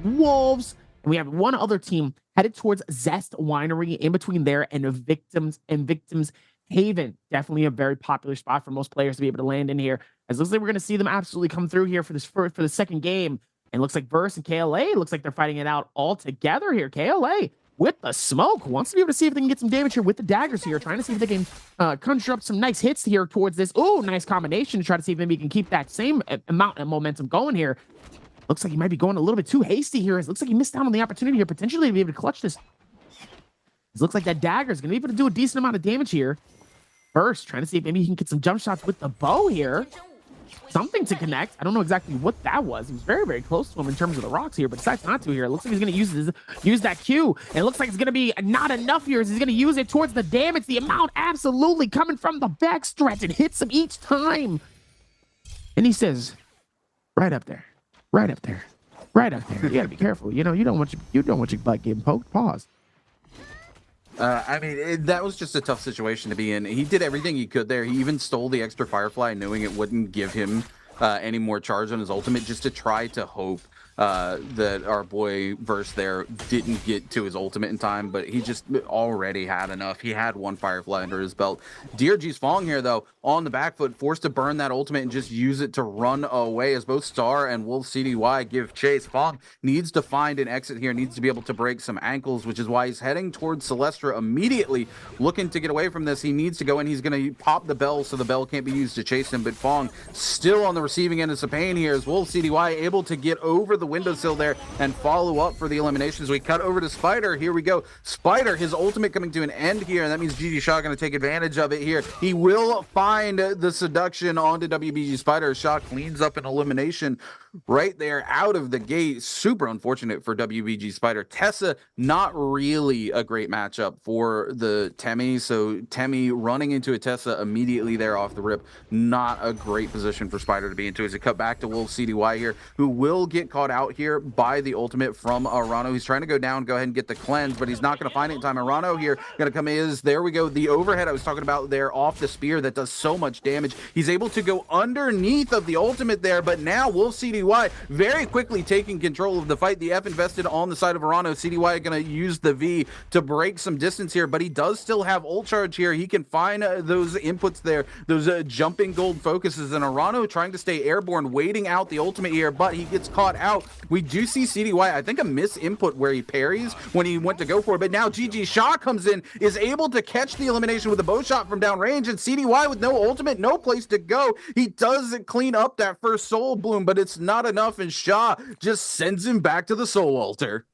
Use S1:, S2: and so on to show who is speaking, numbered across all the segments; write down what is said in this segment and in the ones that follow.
S1: Wolves, and we have one other team headed towards Zest Winery in between there and Victims Haven. Definitely a very popular spot for most players to be able to land in here. As it looks like we're going to see them absolutely come through here for the second game. And looks like Verse and KLA looks like they're fighting it out all together here. KLA with the smoke wants to be able to see if they can get some damage here with the daggers here, trying to see if they can conjure up some nice hits here towards this. Oh, nice combination to try to see if maybe he can keep that same amount of momentum going here. Looks like he might be going a little bit too hasty here. It looks like he missed out on the opportunity here, potentially to be able to clutch this. It looks like that dagger is going to be able to do a decent amount of damage here. First, trying to see if maybe he can get some jump shots with the bow here. Something to connect. I don't know exactly what that was. He was very, very close to him in terms of the rocks here, but decides not to here. It looks like he's going to use that Q, and it looks like it's going to be not enough here. He's going to use it towards the damage. The amount absolutely coming from the backstretch. It hits him each time. And he says, right up there. Right up there. Right up there. You got to be careful. You know, you don't want your butt getting poked. Pause.
S2: I mean, that was just a tough situation to be in. He did everything he could there. He even stole the extra Firefly, knowing it wouldn't give him any more charge on his ultimate, just to try to hope that our boy Verse there didn't get to his ultimate in time, but he just already had enough. He had one Firefly under his belt. DRG's Fong here, though, on the back foot, forced to burn that ultimate and just use it to run away as both Star and Wolf CDY give chase. Fong needs to find an exit here, needs to be able to break some ankles, which is why he's heading towards Celestra immediately, looking to get away from this. He needs to go in. He's going to pop the bell so the bell can't be used to chase him, but Fong still on the receiving end of some pain here as Wolf CDY able to get over the windowsill there and follow up for the eliminations. We cut over to Spider. Here we go. Spider, his ultimate coming to an end here, and that means GG Shaw going to take advantage of it here. He will find the seduction onto WBG Spider. Shaw cleans up an elimination right there out of the gate. Super unfortunate for WBG Spider. Tessa, not really a great matchup for the Temi, so Temi running into a Tessa immediately there off the rip, not a great position for Spider to be into. As a cut back to Wolf CDY here, who will get caught out here by the ultimate from Arano. He's trying to go down, go ahead and get the cleanse, but he's not going to find it in time. Arano here going to come in. There we go. The overhead I was talking about there off the spear that does so much damage. He's able to go underneath of the ultimate there, but now Wolf CDY very quickly taking control of the fight. The F invested on the side of Arano. CDY going to use the V to break some distance here, but he does still have ult charge here. He can find those inputs there, those jumping gold focuses, and Arano trying to stay airborne, waiting out the ultimate here, but he gets caught out. We do see CDY, I think a miss input where he parries when he went to go for it, but now GG Shaw comes in, is able to catch the elimination with a bow shot from downrange, and CDY with no ultimate, no place to go. He does clean up that first soul bloom, but it's not enough, and Shaw just sends him back to the soul altar.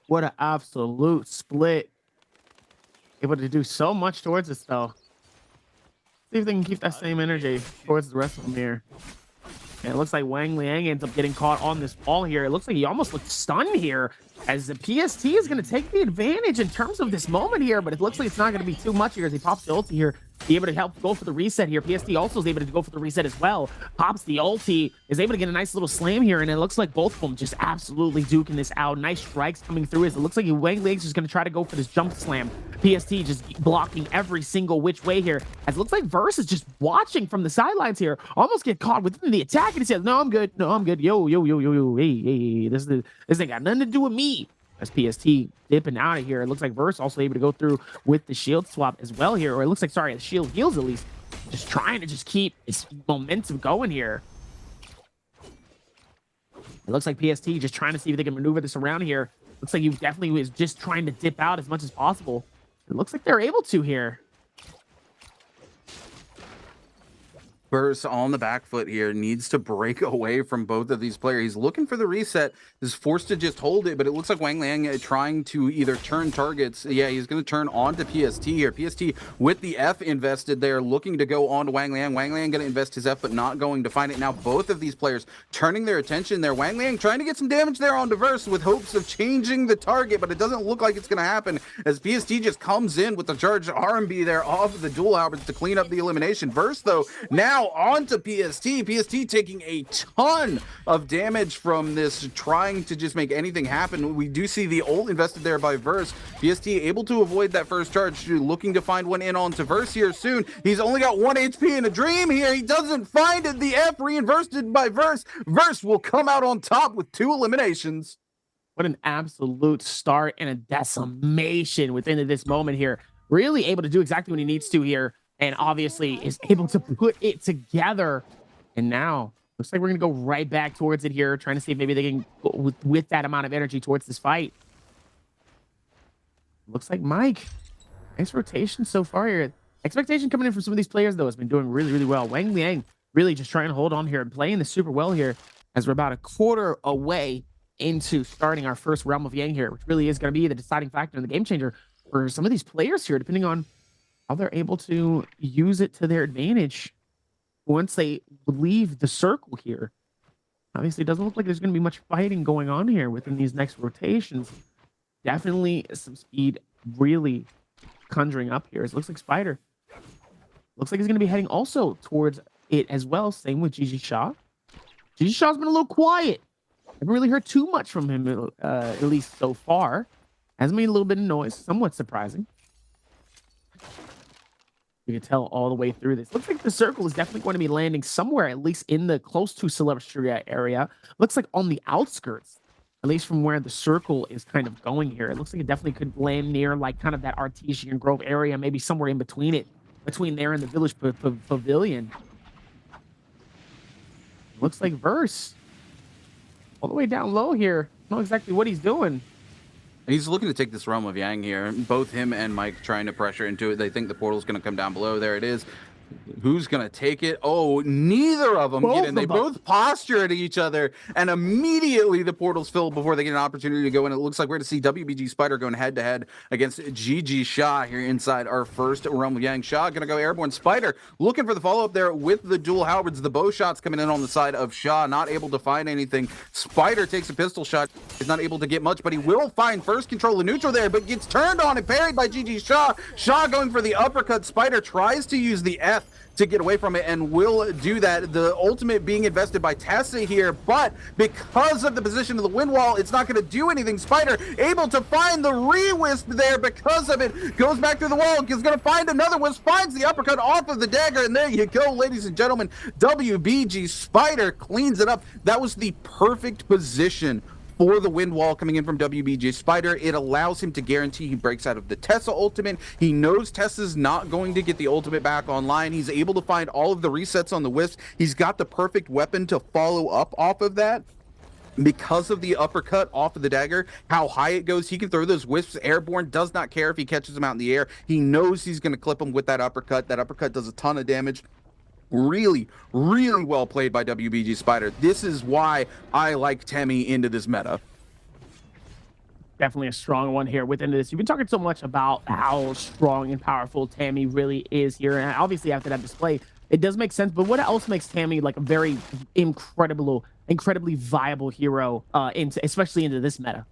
S1: What an absolute split. Able to do so much towards us, though. See if they can keep that same energy towards the rest of them here. And it looks like Wang Liang ends up getting caught on this ball here. It looks like he almost looked stunned here, as the PST is going to take the advantage in terms of this moment here, but it looks like it's not going to be too much here as he pops the ulti here. Be able to help go for the reset here. PST also is able to go for the reset as well. Pops the ulti, is able to get a nice little slam here, and it looks like both of them just absolutely duking this out. Nice strikes coming through as it looks like Wang Liang's just going to try to go for this jump slam. PST just blocking every single which way here, as it looks like Verse is just watching from the sidelines here, almost get caught within the attack, and he says, no, I'm good. No, I'm good. Yo, hey, this ain't got nothing to do with me. As PST dipping out of here, it looks like Verse also able to go through with the shield swap as well here, or it looks like, sorry, the shield heals at least. Just trying to just keep its momentum going here. It looks like PST just trying to see if they can maneuver this around here. Looks like he definitely was just trying to dip out as much as possible. It looks like they're able to here.
S2: Verse on the back foot here needs to break away from both of these players. He's looking for the reset, is forced to just hold it, but it looks like Wang Liang trying to either turn targets. Yeah, he's going to turn on to PST here. PST with the F invested there, looking to go on to Wang Liang. Wang Liang going to invest his F, but not going to find it. Now both of these players turning their attention there. Wang Liang trying to get some damage there on Verse with hopes of changing the target, but it doesn't look like it's going to happen as PST just comes in with the charged RMB there off of the dual halberds to clean up the elimination. Verse, though, now onto PST. PST taking a ton of damage from this, trying to just make anything happen. We do see the ult invested there by Verse. PST able to avoid that first charge, looking to find one in onto Verse here soon. He's only got 1 HP in a dream here. He doesn't find it. The F reinversed by Verse. Verse will come out on top with 2 eliminations.
S1: What an absolute start and a decimation within this moment here. Really able to do exactly what he needs to here. And obviously is able to put it together. And now looks like we're going to go right back towards it here, trying to see if maybe they can go with that amount of energy towards this fight. Looks like Mike. Nice rotation so far here. Expectation coming in from some of these players, though, has been doing really, really well. Wang Liang really just trying to hold on here and playing this super well here as we're about a quarter away into starting our first Realm of Yang here, which really is going to be the deciding factor and the game changer for some of these players here, depending on how they're able to use it to their advantage once they leave the circle here. Obviously, it doesn't look like there's going to be much fighting going on here within these next rotations. Definitely some speed really conjuring up here. It looks like Spider. Looks like he's going to be heading also towards it as well. Same with Gigi Shaw. Gigi Shaw's been a little quiet. Haven't really heard too much from him, at least so far. Has made a little bit of noise. Somewhat surprising. You can tell all the way through this. Looks like the circle is definitely going to be landing somewhere, at least in the close to Celebstria area. Looks like on the outskirts, at least from where the circle is kind of going here. It looks like it definitely could land near like kind of that Artesian Grove area, maybe somewhere in between it, between there and the Village Pavilion. Looks like Verse all the way down low here. I don't know exactly what he's doing.
S2: He's looking to take this Realm of Yang here. Both him and Mike trying to pressure into it. They think the portal's going to come down below. There it is. Who's going to take it? Oh, neither of them get in. They both posture at each other, and immediately the portal's filled before they get an opportunity to go in. It looks like we're going to see WBG Spider going head-to-head against Gigi Shaw here inside our first Realm of Yang. Shaw going to go airborne. Spider looking for the follow-up there with the dual halberds. The bow shots coming in on the side of Shaw, not able to find anything. Spider takes a pistol shot. He's not able to get much, but he will find first control of neutral there, but gets turned on and parried by Gigi Shaw. Shaw going for the uppercut. Spider tries to use the F to get away from it and will do that. The ultimate being invested by Tessa here, but because of the position of the wind wall, it's not going to do anything. Spider able to find the re-wisp there because of it. Goes back through the wall, is going to find another wisp, finds the uppercut off of the dagger, and there you go, ladies and gentlemen. WBG Spider cleans it up. That was the perfect position for the wind wall coming in from WBG Spider. It allows him to guarantee he breaks out of the Tessa ultimate. He knows Tessa's not going to get the ultimate back online. He's able to find all of the resets on the wisp. He's got the perfect weapon to follow up off of that. Because of the uppercut off of the dagger, how high it goes, he can throw those wisps airborne, does not care if he catches them out in the air. He knows he's going to clip them with that uppercut. That uppercut does a ton of damage. Really, really well played by WBG Spider. This is why I like Temmie into this meta.
S1: Definitely a strong one here within this. You've been talking so much about how strong and powerful Temmie really is here. And obviously after that display, it does make sense. But what else makes Temmie like a very incredibly viable hero, especially into this meta?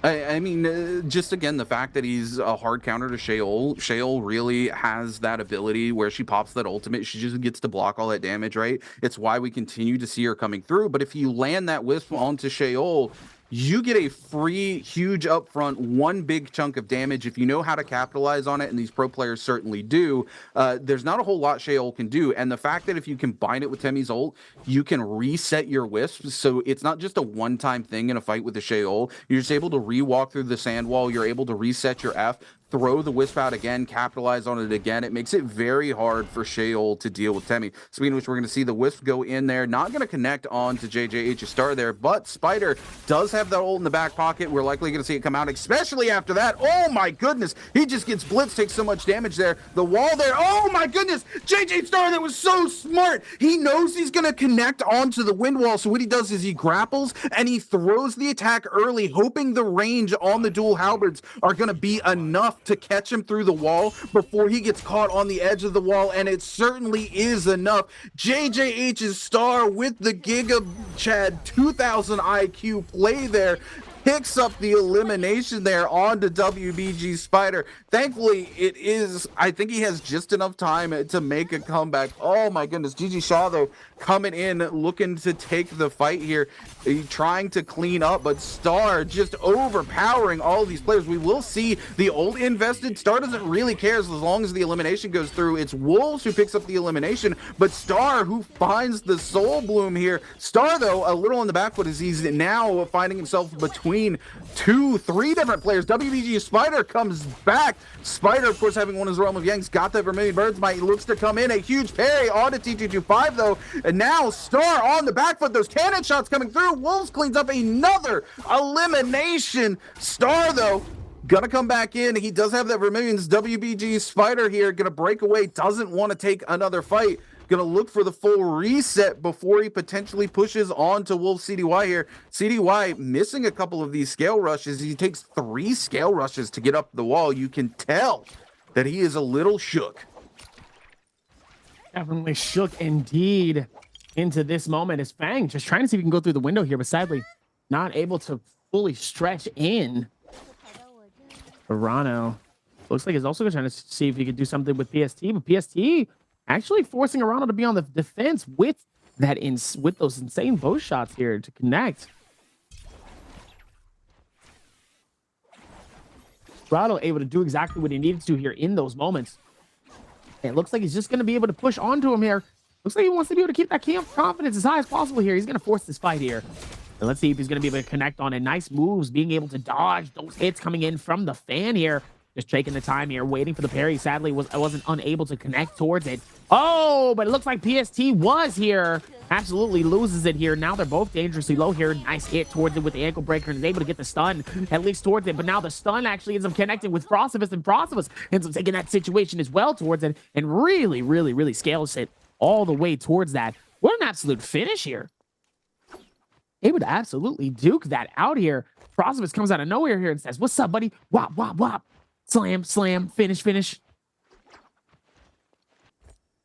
S2: I mean, just again, the fact that he's a hard counter to Sheol. Sheol really has that ability where she pops that ultimate. She just gets to block all that damage, right? It's why we continue to see her coming through. But if you land that wisp onto Sheol, you get a free, huge upfront, one big chunk of damage if you know how to capitalize on it, and these pro players certainly do. There's not a whole lot Sheol can do, and the fact that if you combine it with Temmie's ult, you can reset your wisps, so it's not just a one-time thing in a fight with the Sheol. You're just able to re-walk through the sand wall, you're able to reset your F, throw the wisp out again, capitalize on it again. It makes it very hard for Sheol to deal with Temmie. Speaking of which, we're going to see the wisp go in there. Not going to connect on to JJH's star there, but Spider does have that ult in the back pocket. We're likely going to see it come out, especially after that. Oh my goodness. He just gets blitzed, takes so much damage there. The wall there. Oh my goodness. JJ Star, that was so smart. He knows he's going to connect onto the wind wall. So what he does is he grapples and he throws the attack early, hoping the range on the dual halberds are going to be enough to catch him through the wall before he gets caught on the edge of the wall, and it certainly is enough. JJH's star with the Giga Chad 2000 IQ play there picks up the elimination there onto WBG Spider. Thankfully, it is, I think he has just enough time to make a comeback. Oh my goodness, Gigi Shaw though coming in looking to take the fight here, trying to clean up, but Star just overpowering all of these players. We will see the old invested. Star doesn't really care as long as the elimination goes through. It's Wolves who picks up the elimination, but Star who finds the Soul Bloom here. Star though a little on the back foot as he's now finding himself between between 3 different players. WBG Spider comes back. Spider, of course, having won his Realm of Yang's got that Vermilion Bird's Might. He looks to come in. A huge parry on to T225, though. And now Star on the back foot. Those cannon shots coming through. Wolves cleans up another elimination. Star, though, gonna come back in. He does have that Vermilion's WBG Spider here. Gonna break away. Doesn't want to take another fight. Gonna look for the full reset before he potentially pushes on to Wolf CDY here. CDY missing a couple of these scale rushes. He takes 3 scale rushes to get up the wall. You can tell that he is a little shook.
S1: Definitely shook indeed into this moment. As Fang just trying to see if he can go through the window here, but sadly not able to fully stretch in. Verano looks like he's also trying to see if he could do something with PST, but PST actually forcing Arano to be on the defense with that with those insane bow shots here to connect. Arano able to do exactly what he needed to here in those moments. And it looks like he's just going to be able to push onto him here. Looks like he wants to be able to keep that confidence as high as possible here. He's going to force this fight here. And let's see if he's going to be able to connect on it. Nice moves, being able to dodge those hits coming in from the fan here. Just taking the time here, waiting for the parry. Sadly, wasn't unable to connect towards it. Oh, but it looks like PST was here. Absolutely loses it here. Now they're both dangerously low here. Nice hit towards it with the ankle breaker and is able to get the stun at least towards it. But now the stun actually ends up connecting with Frostivus, and Frostivus ends up taking that situation as well towards it and really scales it all the way towards that. What an absolute finish here. Able to absolutely duke that out here. Frostivus comes out of nowhere here and says, "What's up, buddy? Wop, wop, wop. Slam, slam, finish."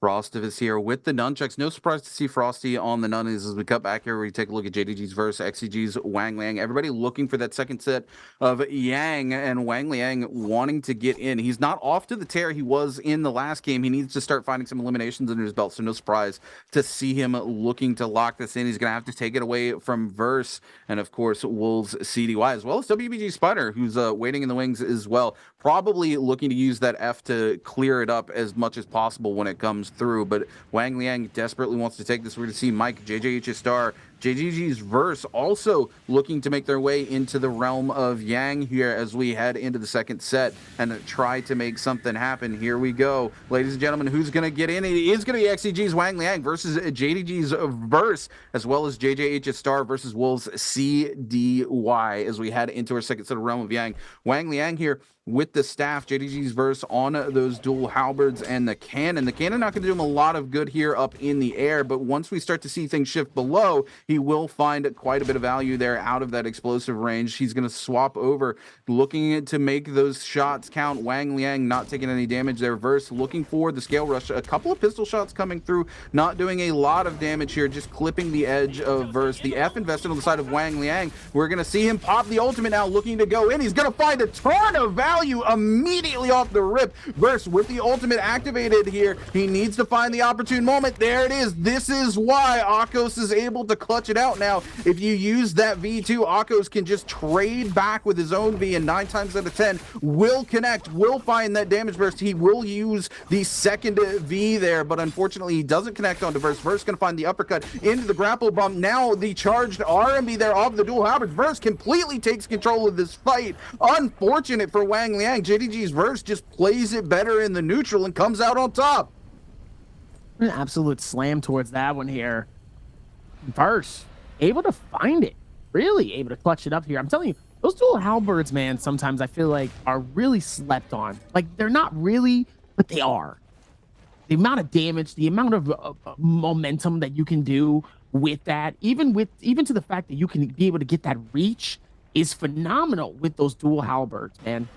S2: Frostivus here with the nunchucks. No surprise to see Frosty on the nunnies as we cut back here. We take a look at JDG's verse, XCG's Wang Liang. Everybody looking for that second set of Yang, and Wang Liang wanting to get in. He's not off to the tear he was in the last game. He needs to start finding some eliminations under his belt, so no surprise to see him looking to lock this in. He's going to have to take it away from Verse and, of course, Wolves CDY, as well as WBG Spider, who's waiting in the wings as well. Probably looking to use that F to clear it up as much as possible when it comes through, but Wang Liang desperately wants to take this. We're going to see Mike, JJH Star, JGG's Verse also looking to make their way into the realm of Yang here as we head into the second set and try to make something happen. Here we go. Ladies and gentlemen, who's going to get in? It is going to be XCG's Wang Liang versus JDG's Verse, as well as JJH Star versus Wolves CDY as we head into our second set of realm of Yang. Wang Liang here with the staff, JDG's Verse on those dual halberds and the cannon. The cannon not going to do him a lot of good here up in the air, but once we start to see things shift below, he will find quite a bit of value there out of that explosive range. He's going to swap over, looking to make those shots count. Wang Liang not taking any damage there. Verse looking for the scale rush. A couple of pistol shots coming through, not doing a lot of damage here, just clipping the edge of Verse. The F invested on the side of Wang Liang. We're going to see him pop the ultimate now, looking to go in. He's going to find a ton of value immediately off the rip. Verse with the ultimate activated here. He needs to find the opportune moment. There it is. This is why Akos is able to clutch it out now. If you use that V2, Akos can just trade back with his own V, and 9 times out of 10 will connect, will find that damage burst. He will use the second V there, but unfortunately he doesn't connect onto Verse. Verse going to find the uppercut into the grapple bump. Now the charged RMB there off the dual halberd. Verse completely takes control of this fight. Unfortunate for Wang Liang. JDG's Verse just plays it better in the neutral and comes out on top.
S1: An absolute slam towards that one here. Verse able to find it, really able to clutch it up here. I'm telling you, those dual halberds, man, sometimes I feel like are really slept on. Like, they're not really, but they are. The amount of damage, the amount of momentum that you can do with that, even to the fact that you can be able to get that reach, is phenomenal with those dual halberds, man.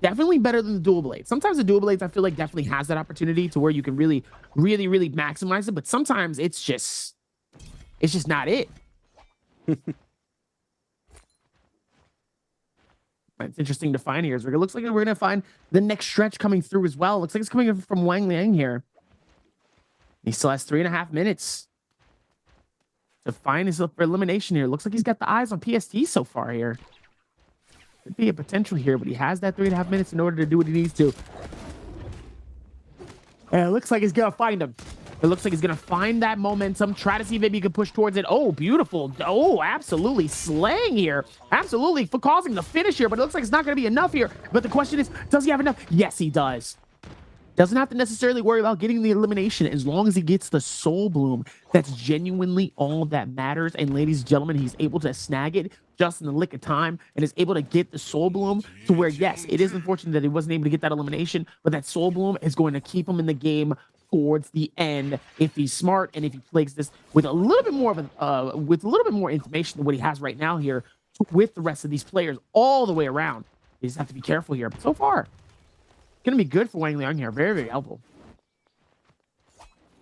S1: Definitely better than the dual blades. Sometimes the dual blades, I feel like, definitely has that opportunity to where you can really maximize it, but sometimes it's just not it. It's interesting to find here. It looks like we're going to find the next stretch coming through as well. Looks like it's coming from Wang Liang here. He still has 3.5 minutes to find his elimination here. Looks like he's got the eyes on PST so far here. Could be a potential here, but he has that 3.5 minutes in order to do what he needs to. And it looks like he's going to find him. It looks like he's going to find that momentum, try to see if maybe he can push towards it. Oh, beautiful. Oh, absolutely slaying here. Absolutely for causing the finish here, but it looks like it's not going to be enough here. But the question is, does he have enough? Yes, he does. Doesn't have to necessarily worry about getting the elimination as long as he gets the Soul Bloom. That's genuinely all that matters. And ladies and gentlemen, he's able to snag it just in the lick of time and is able to get the Soul Bloom to where, yes, it is unfortunate that he wasn't able to get that elimination, but that Soul Bloom is going to keep him in the game towards the end if he's smart and if he plays this with a little bit more of an with a little bit more information than what he has right now here with the rest of these players all the way around. You just have to be careful here. But so far, going to be good for Wang Liang here. Very, very helpful.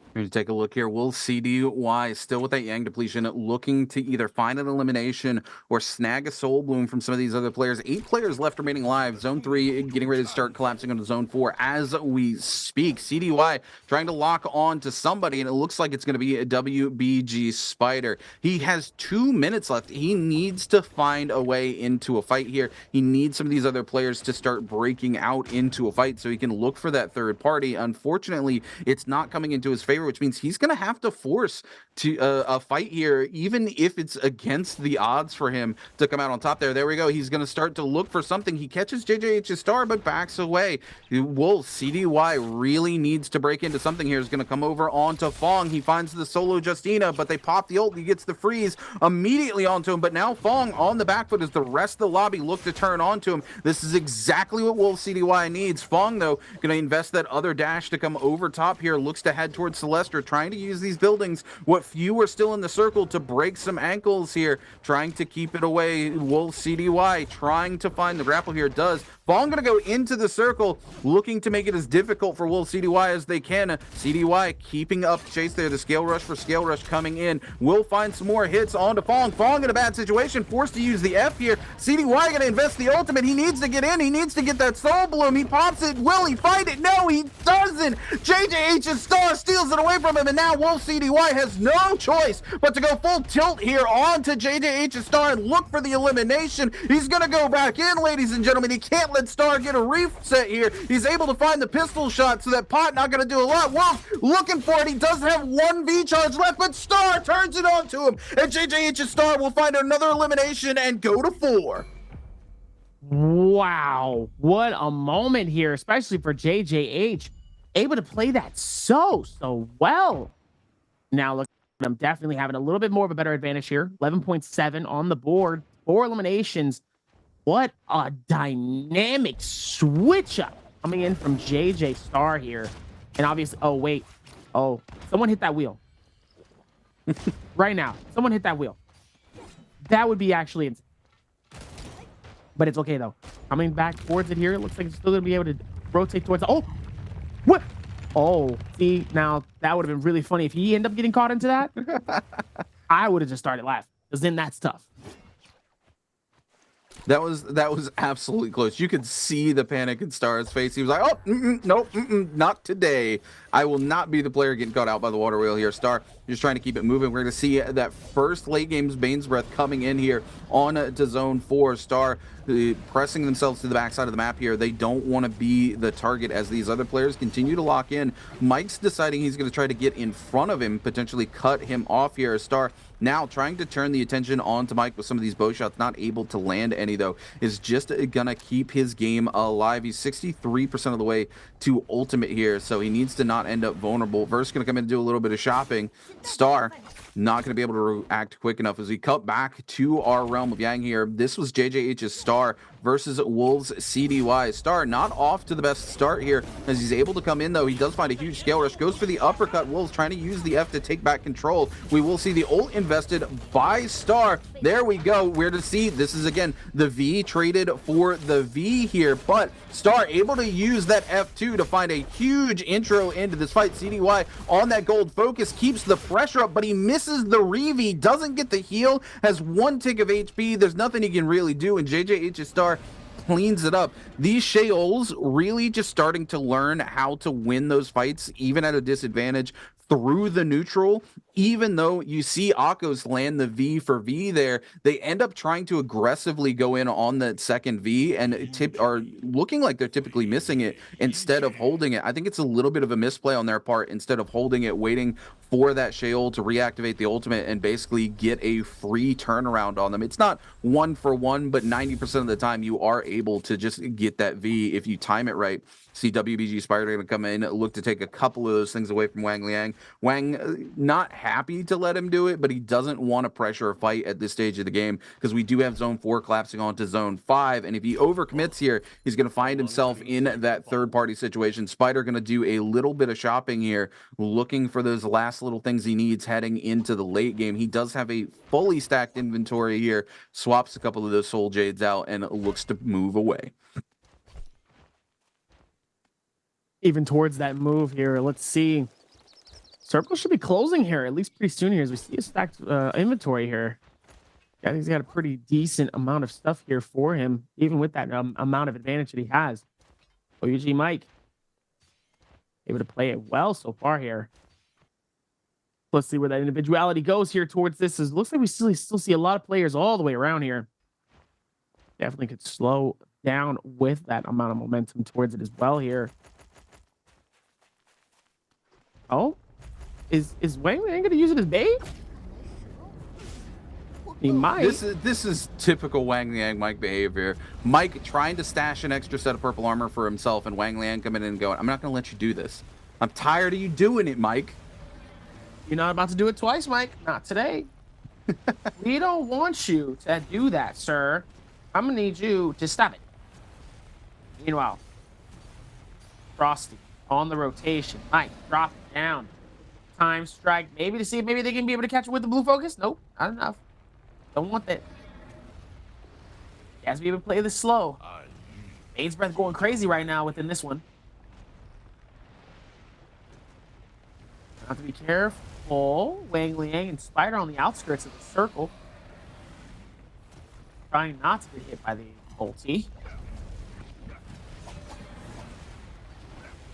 S2: We're going to take a look here. Will CDY still with that Yang depletion, looking to either find an elimination or snag a Soul Bloom from some of these other players. 8 players left remaining alive. Zone 3 getting ready to start collapsing onto Zone 4 as we speak. CDY trying to lock on to somebody, and it looks like it's going to be a WBG Spider. He has 2 minutes left. He needs to find a way into a fight here. He needs some of these other players to start breaking out into a fight so he can look for that third party. Unfortunately, it's not coming into his favor, which means he's going to have to force to a fight here, even if it's against the odds for him to come out on top there. There we go. He's going to start to look for something. He catches JJH's star, but backs away. Wolf, CDY really needs to break into something here. He's going to come over onto Fong. He finds the solo Justina, but they pop the ult. He gets the freeze immediately onto him, but now Fong on the back foot as the rest of the lobby look to turn onto him. This is exactly what Wolf CDY needs. Fong, though, going to invest that other dash to come over top here. Looks to head towards Celeste, trying to use these buildings, what few are still in the circle, to break some ankles here, trying to keep it away. Wolf CDY trying to find the grapple here. Does Fong going to go into the circle, looking to make it as difficult for Wolf CDY as they can. CDY keeping up chase there. The scale rush for scale rush coming in. Will find some more hits onto Fong. Fong in a bad situation, forced to use the F here. CDY going to invest the ultimate. He needs to get in. He needs to get that Soul Bloom. He pops it. Will he find it? No, he doesn't. JJH's star steals it away from him, and now Wolf CDY has no choice but to go full tilt here onto JJH's star and look for the elimination. He's going to go back in, ladies and gentlemen. He can't let Star get a reset here. He's able to find the pistol shot, so that pot not going to do a lot. Wolf looking for it. He does have 1 V charge left, but Star turns it on to him, and JJH's star will find another elimination and go to 4.
S1: Wow, what a moment here, especially for JJH. Able to play that so well. Now look, I'm definitely having a little bit more of a better advantage here. 11.7 on the board, 4 eliminations. What a dynamic switch up coming in from JJ Star here. And obviously, oh wait, oh, someone hit that wheel. Right now, someone hit that wheel. That would be actually insane. But it's okay though. Coming back towards it here, it looks like it's still gonna be able to rotate towards. Oh, what? Oh, see, now that would have been really funny if he ended up getting caught into that. I would have just started laughing, because then that's tough.
S2: That was absolutely close. You could see the panic in Star's face. He was like, "Oh, nope, not today. I will not be the player getting caught out by the water wheel here." Star just trying to keep it moving. We're going to see that first late game's Bane's Breath coming in here on to Zone 4. Star pressing themselves to the backside of the map here. They don't want to be the target as these other players continue to lock in. Mike's deciding he's going to try to get in front of him, potentially cut him off here. Star now trying to turn the attention onto Mike with some of these bow shots, not able to land any though, is just gonna keep his game alive. He's 63% of the way to ultimate here, so he needs to not end up vulnerable. Verse gonna come in and do a little bit of shopping. Star not going to be able to react quick enough as we cut back to our realm of Yang here. This was JJH's Star versus Wolves CDY. Star not off to the best start here as he's able to come in though. He does find a huge scale rush, goes for the uppercut. Wolves trying to use the F to take back control. We will see the ult invested by Star. There we go. We're to see this is again the V traded for the V here, but Star able to use that F2 to find a huge intro into this fight. CDY on that gold focus keeps the pressure up, but he misses the Reeve, doesn't get the heal, has 1 tick of HP. There's nothing he can really do, and JJH's Star cleans it up. These Sheols really just starting to learn how to win those fights, even at a disadvantage. through the neutral. Even though you see Akos land the V for V there, they end up trying to aggressively go in on that second V and are looking like they're typically missing it instead of holding it. I think it's a little bit of a misplay on their part. Instead of holding it, waiting for that Sheol to reactivate the ultimate and basically get a free turnaround on them. It's not 1-for-1, but 90% of the time you are able to just get that V if you time it right. See WBG Spider going to come in, look to take a couple of those things away from Wang Liang. Wang not happy to let him do it, but he doesn't want to pressure a fight at this stage of the game because we do have Zone 4 collapsing onto Zone 5, and if he overcommits here, he's going to find himself in that third-party situation. Spider going to do a little bit of shopping here, looking for those last little things he needs heading into the late game. He does have a fully stacked inventory here, swaps a couple of those Soul Jades out, and looks to move away.
S1: Even towards that move here, let's see. Circle should be closing here, at least pretty soon here, as we see a stacked inventory here. I think he's got a pretty decent amount of stuff here for him, even with that amount of advantage that he has. OUG Mike able to play it well so far here. Let's see where that individuality goes here towards this. It looks like we still see a lot of players all the way around here. Definitely could slow down with that amount of momentum towards it as well here. Oh, is Wang Liang going to use it as bait? He might.
S2: This is typical Wang Liang Mike behavior. Mike trying to stash an extra set of purple armor for himself, and Wang Liang coming in and going, "I'm not going to let you do this. I'm tired of you doing it, Mike."
S1: You're not about to do it twice, Mike. Not today. We don't want you to do that, sir. I'm going to need you to stop it. Meanwhile, Frosty on the rotation. Mike, drop it down. Time strike. Maybe to see if maybe they can be able to catch him with the blue focus. Nope, not enough. Don't want that. He has to be able to play this slow. Maid's Breath going crazy right now within this one. Have to be careful. Wang Liang and Spider on the outskirts of the circle. Trying not to get hit by the ulti.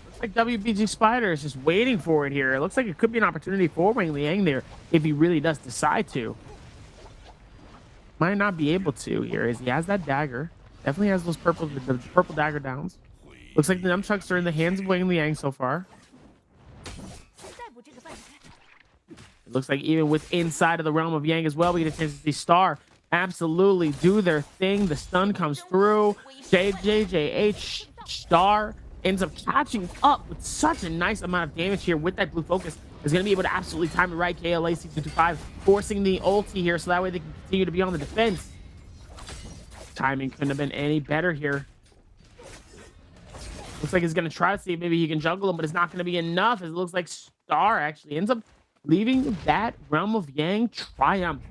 S1: Looks like WBG Spider is just waiting for it here. It looks like it could be an opportunity for Wang Liang there if he really does decide to. Might not be able to here, as he has that dagger. Definitely has those purple dagger downs. Looks like the nunchucks are in the hands of Wang Liang so far. It looks like even with inside of the realm of Yang as well, we get a chance to see Star absolutely do their thing. The stun comes through. JJH Star ends up catching up with such a nice amount of damage here with that blue focus. Is going to be able to absolutely time it right. KLA C225 forcing the ulti here so that way they can continue to be on the defense. Timing couldn't have been any better here. Looks like he's going to try to see if maybe he can juggle him, but it's not going to be enough. It looks like Star actually ends up leaving that realm of Yang triumph.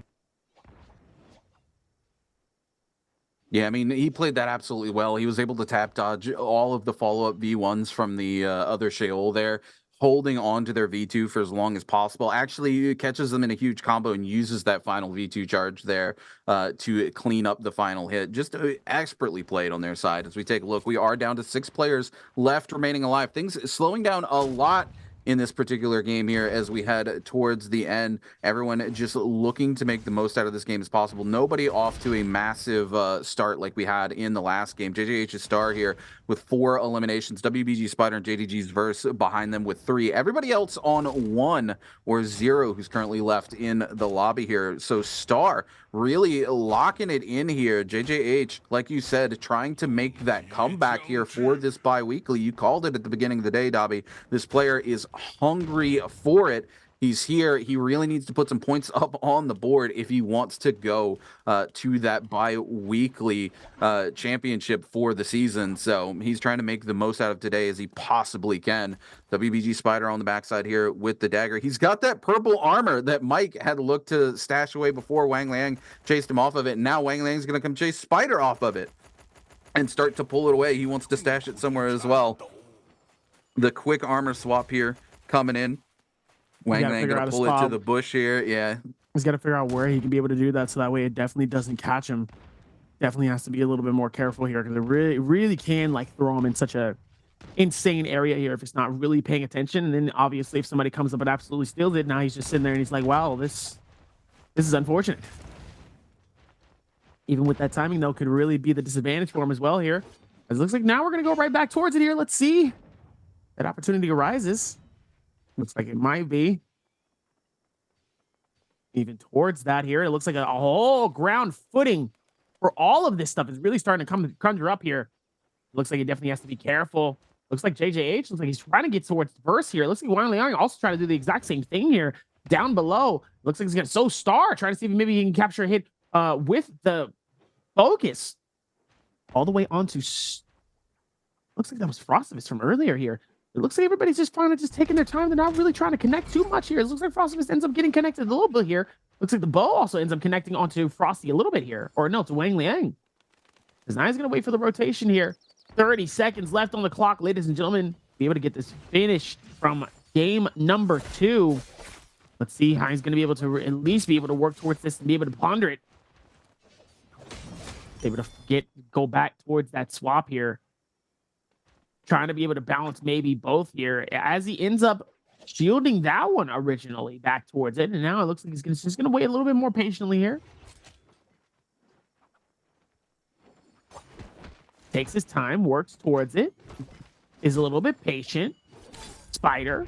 S2: Yeah, I mean, he played that absolutely well. He was able to tap dodge all of the follow-up V1s from the other Sheol there, holding on to their V2 for as long as possible. Actually catches them in a huge combo and uses that final V2 charge there to clean up the final hit. Just expertly played on their side. As we take a look, we are down to 6 players left remaining alive. Things slowing down a lot in this particular game here as we head towards the end. Everyone just looking to make the most out of this game as possible. Nobody off to a massive start like we had in the last game. JJH's Star here with 4 eliminations. WBG Spider and JDG's Verse behind them with 3. Everybody else on 1 or 0 who's currently left in the lobby here. So Star really locking it in here. JJH, like you said, trying to make that comeback here for this bi-weekly. You called it at the beginning of the day, Dobby. This player is hungry for it. He's here. He really needs to put some points up on the board if he wants to go to that bi-weekly championship for the season. So he's trying to make the most out of today as he possibly can. WBG Spider on the backside here with the dagger. He's got that purple armor that Mike had looked to stash away before Wang Liang chased him off of it. And now Wang Liang's going to come chase Spider off of it and start to pull it away. He wants to stash it somewhere as well. The quick armor swap here coming in. Wang Liang gonna pull it to the bush here. Yeah.
S1: He's got to figure out where he can be able to do that so that way it definitely doesn't catch him. Definitely has to be a little bit more careful here because it really can like throw him in such a insane area here if it's not really paying attention. And then obviously if somebody comes up and absolutely steals it, now he's just sitting there and he's like, wow, this is unfortunate. Even with that timing, though, could really be the disadvantage for him as well here. As it looks like now we're going to go right back towards it here. Let's see. That opportunity arises. Looks like it might be. Even towards that here. It looks like a whole ground footing for all of this stuff is really starting to conjure up here. Looks like he definitely has to be careful. Looks like JJH looks like he's trying to get towards first here. Looks like Wang Liang also trying to do the exact same thing here. Down below. Looks like he's going to so star, trying to see if maybe he can capture a hit with the focus. All the way onto... Looks like that was Frostivus from earlier here. It looks like everybody's just finally just taking their time. They're not really trying to connect too much here. It looks like Frostivus ends up getting connected a little bit here. Looks like the bow also ends up connecting onto Frosty a little bit here. Or no, to Wang Liang. Because now he's going to wait for the rotation here. 30 seconds left on the clock, ladies and gentlemen. Be able to get this finished from game number 2. Let's see how he's going to be able to at least be able to work towards this and be able to ponder it. Able to go back towards that swap here. Trying to be able to balance maybe both here as he ends up shielding that one originally back towards it. And now it looks like he's just going to wait a little bit more patiently here. Takes his time, works towards it. Is a little bit patient. Spider.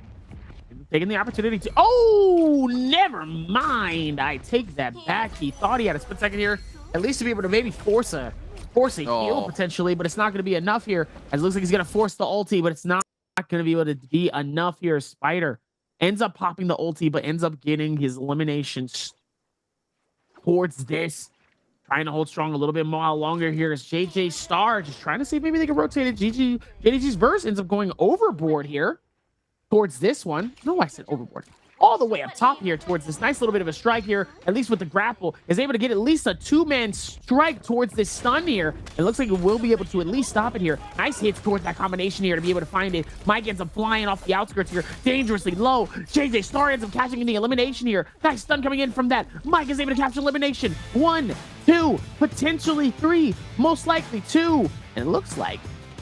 S1: Taking the opportunity to... Oh, never mind. I take that back. He thought he had a split second here. At least to be able to maybe force a heal potentially, but it's not going to be enough here. As it looks like he's going to force the ulti, but it's not going to be able to be enough here. Spider ends up popping the ulti, but ends up getting his eliminations towards this. Trying to hold strong a little bit more longer here is JJ Star, just trying to see if maybe they can rotate it. JDG's verse ends up going overboard here towards this one. No, I said overboard. All the way up top here towards this nice little bit of a strike here, at least with the grapple, is able to get at least a 2-man strike towards this stun here. It looks like it will be able to at least stop it here. Nice hits towards that combination here to be able to find it. Mike ends up flying off the outskirts here, dangerously low. JJ Star ends up catching the elimination here. Nice stun coming in from that. Mike is able to capture elimination. 1, 2, potentially 3, most likely 2. And it looks like